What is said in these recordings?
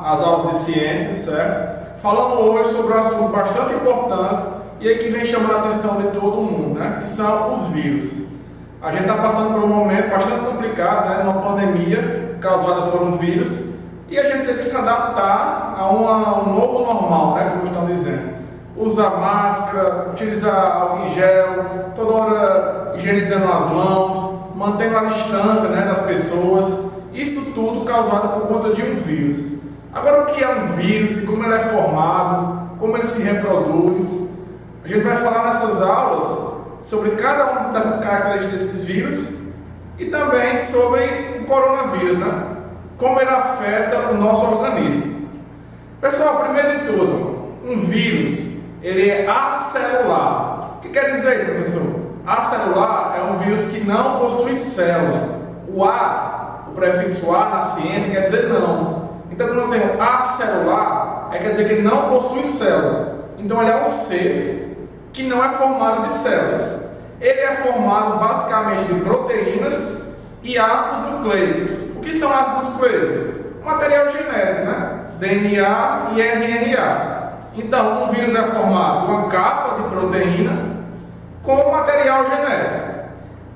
as aulas de ciências, certo? Falando hoje sobre um assunto bastante importante e aí que vem chamando a atenção de todo mundo, né? Que são os vírus. A gente está passando por um momento bastante complicado, né? Uma pandemia causada por um vírus e a gente teve que se adaptar a um novo normal, né? Como estão dizendo. Usar máscara, utilizar álcool em gel, toda hora higienizando as mãos, mantendo a distância, né, das pessoas. Isso tudo causado por conta de um vírus. Agora, o que é um vírus e como ele é formado, como ele se reproduz? A gente vai falar nessas aulas sobre cada uma dessas características desses vírus e também sobre o coronavírus, né? Como ele afeta o nosso organismo. Pessoal, primeiro de tudo, um vírus, ele é acelular. O que quer dizer isso, professor? Acelular é um vírus que não possui célula. O A, o prefixo A na ciência quer dizer não. Então, quando eu tenho acelular, quer dizer que ele não possui célula. Então, ele é um ser que não é formado de células. Ele é formado basicamente de proteínas e ácidos nucleicos. O que são ácidos nucleicos? Material genético, né? DNA e RNA. Então, um vírus é formado de uma capa de proteína com material genético.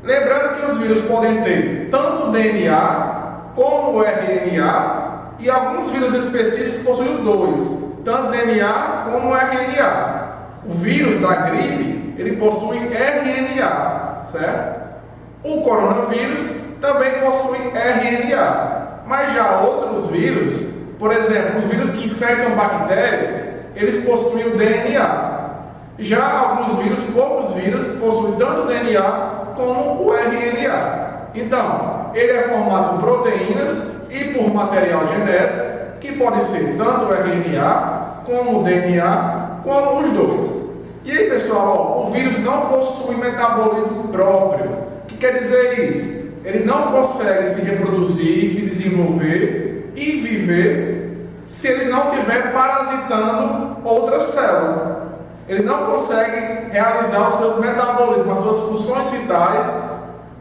Lembrando que os vírus podem ter tanto DNA como RNA e alguns vírus específicos possuem os dois, tanto DNA como RNA. O vírus da gripe, ele possui RNA, certo? O coronavírus também possui RNA, mas já outros vírus, por exemplo, os vírus que infectam bactérias, eles possuem o DNA. Já alguns vírus, poucos vírus, possuem tanto o DNA como o RNA. Então, ele é formado por proteínas e por material genético, que pode ser tanto o RNA como o DNA, como os dois. E aí, pessoal, o vírus não possui metabolismo próprio. O que quer dizer isso? Ele não consegue se reproduzir, se desenvolver e viver se ele não estiver parasitando outra célula. Ele não consegue realizar os seus metabolismos, as suas funções vitais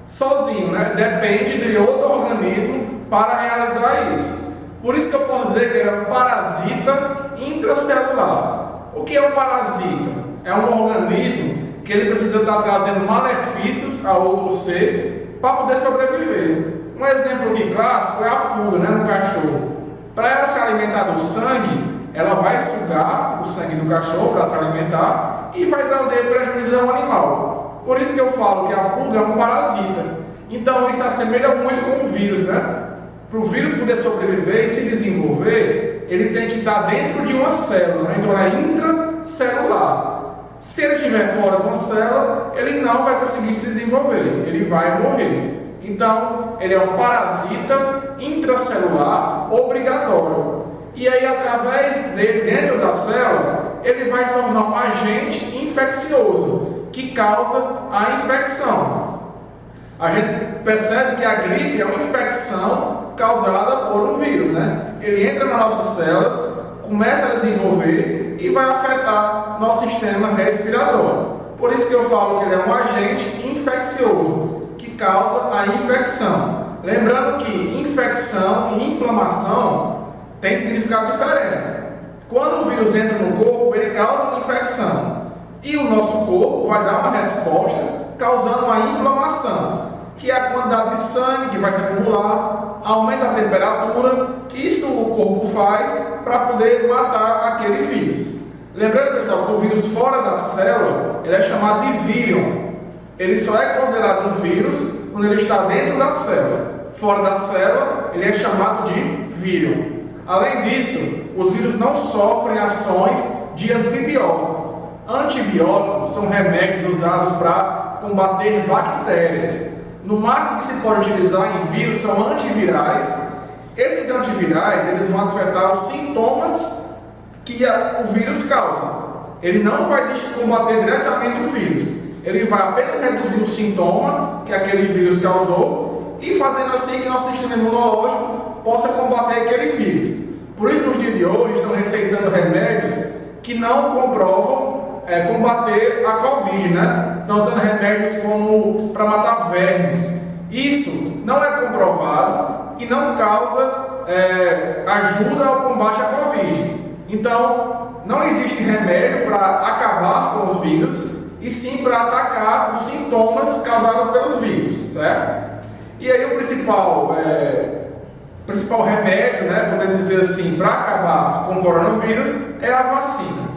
sozinho, né? Depende de outro organismo para realizar isso. Por isso que eu posso dizer que ele é um parasita intracelular. O que é um parasita? É um organismo que ele precisa estar trazendo malefícios a outro ser para poder sobreviver. Um exemplo aqui clássico é a pulga, né, no cachorro. Para ela se alimentar do sangue, ela vai sugar o sangue do cachorro para se alimentar e vai trazer prejuízo ao animal. Por isso que eu falo que a pulga é um parasita. Então isso assemelha muito com o vírus, né? Para o vírus poder sobreviver e se desenvolver, ele tem que estar dentro de uma célula, né? Então é intracelular. Se ele estiver fora de uma célula, ele não vai conseguir se desenvolver, ele vai morrer. Então, ele é um parasita intracelular obrigatório. E aí, através dele, dentro da célula, ele vai se tornar um agente infeccioso, que causa a infecção. A gente percebe que a gripe é uma infecção causada por um vírus, né? Ele entra nas nossas células, começa a desenvolver e vai afetar nosso sistema respiratório. Por isso que eu falo que ele é um agente infeccioso, que causa a infecção. Lembrando que infecção e inflamação têm significado diferente. Quando o vírus entra no corpo, ele causa uma infecção. E o nosso corpo vai dar uma resposta causando uma inflamação, que é a quantidade de sangue que vai se acumular, aumenta a temperatura, que isso o corpo faz para poder matar aquele vírus. Lembrando, pessoal, que o vírus fora da célula, ele é chamado de vírion. Ele só é considerado um vírus quando ele está dentro da célula. Fora da célula, ele é chamado de vírion. Além disso, os vírus não sofrem ações de antibióticos. Antibióticos são remédios usados para combater bactérias. No máximo que se pode utilizar em vírus são antivirais. Esses antivirais, eles vão afetar os sintomas que o vírus causa. Ele não vai combater diretamente o vírus. Ele vai apenas reduzir o sintoma que aquele vírus causou e fazendo assim que nosso sistema imunológico possa combater aquele vírus. Por isso, nos dias de hoje, estão receitando remédios que não comprovam combater a Covid, né? Estão usando remédios como para matar vermes. Isso não é comprovado e não causa ajuda ao combate à Covid. Então, não existe remédio para acabar com os vírus, e sim para atacar os sintomas causados pelos vírus, certo? E aí o principal remédio, né, podemos dizer assim, para acabar com o coronavírus é a vacina.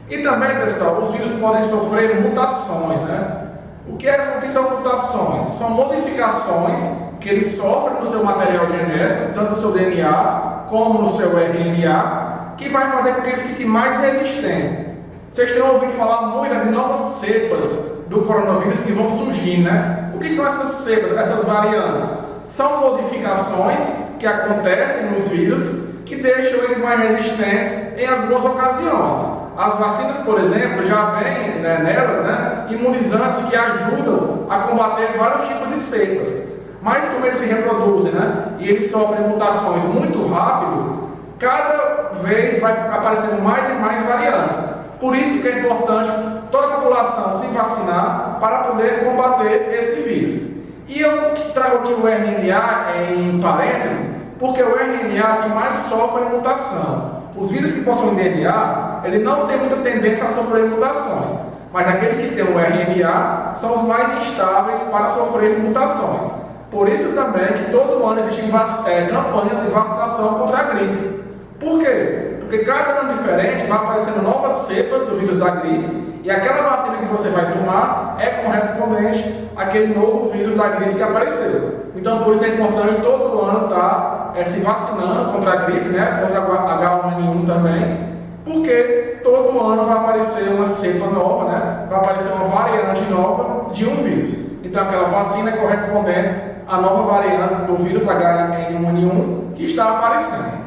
E também, pessoal, os vírus podem sofrer mutações, né? O que são mutações? São modificações que eles sofrem no seu material genético, tanto no seu DNA como no seu RNA, que vai fazer com que ele fique mais resistente. Vocês têm ouvido falar muito de novas cepas do coronavírus que vão surgir, né? O que são essas cepas, essas variantes? São modificações que acontecem nos vírus que deixam eles mais resistentes em algumas ocasiões. As vacinas, por exemplo, já vêm nelas, né, imunizantes que ajudam a combater vários tipos de cepas. Mas como eles se reproduzem, né, e eles sofrem mutações muito rápido, cada vez vai aparecendo mais e mais variantes. Por isso que é importante toda a população se vacinar para poder combater esse vírus. E eu trago aqui o RNA em parênteses, porque o RNA é o que mais sofre mutação. Os vírus que possuem DNA, ele não tem muita tendência a sofrer mutações, mas aqueles que têm o RNA são os mais instáveis para sofrer mutações. Por isso também que todo ano existem campanhas de vacinação contra a gripe. Por quê? Porque cada ano diferente vai aparecendo novas cepas do vírus da gripe, e aquela vacina que você vai tomar é correspondente àquele novo vírus da gripe que apareceu. Então, por isso é importante todo ano estar se vacinando contra a gripe, né? Contra a H1N1 também, porque todo ano vai aparecer uma cepa nova, né? Vai aparecer uma variante nova de um vírus. Então, aquela vacina é correspondente à nova variante do vírus H1N1 que está aparecendo.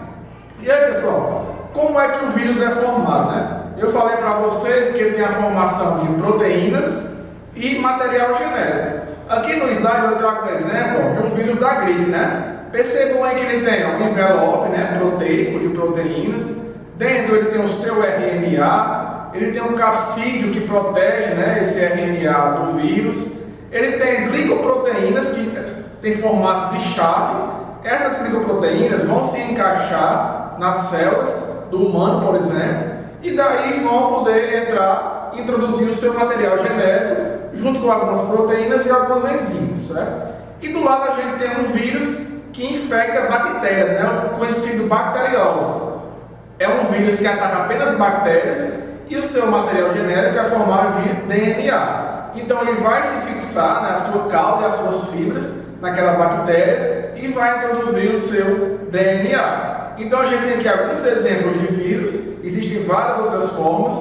E aí, pessoal, como é que o vírus é formado, né? Eu falei para vocês que ele tem a formação de proteínas e material genético. Aqui no slide eu trago um exemplo de um vírus da gripe, né? Percebam aí que ele tem um envelope, né, proteico de proteínas. Dentro ele tem o seu RNA, ele tem um capsídeo que protege, né, esse RNA do vírus. Ele tem glicoproteínas que tem formato de chave. Essas glicoproteínas vão se encaixar nas células do humano, por exemplo, e daí vão poder introduzir o seu material genético junto com algumas proteínas e algumas enzimas, certo? E do lado a gente tem um vírus que infecta bactérias, né? O conhecido bacteriófago. É um vírus que ataca apenas bactérias e o seu material genético é formado de DNA. Então ele vai se fixar, né, a sua cauda e as suas fibras naquela bactéria e vai introduzir o seu DNA. Então a gente tem aqui alguns exemplos de vírus, existem várias outras formas,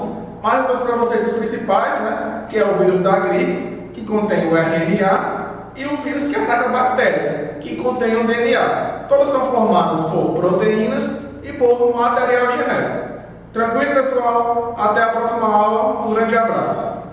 mas eu trouxe para vocês os principais, né, que é o vírus da gripe, que contém o RNA, e o vírus que ataca bactérias, que contém o DNA. Todas são formadas por proteínas e por material genético. Tranquilo, pessoal? Até a próxima aula. Um grande abraço.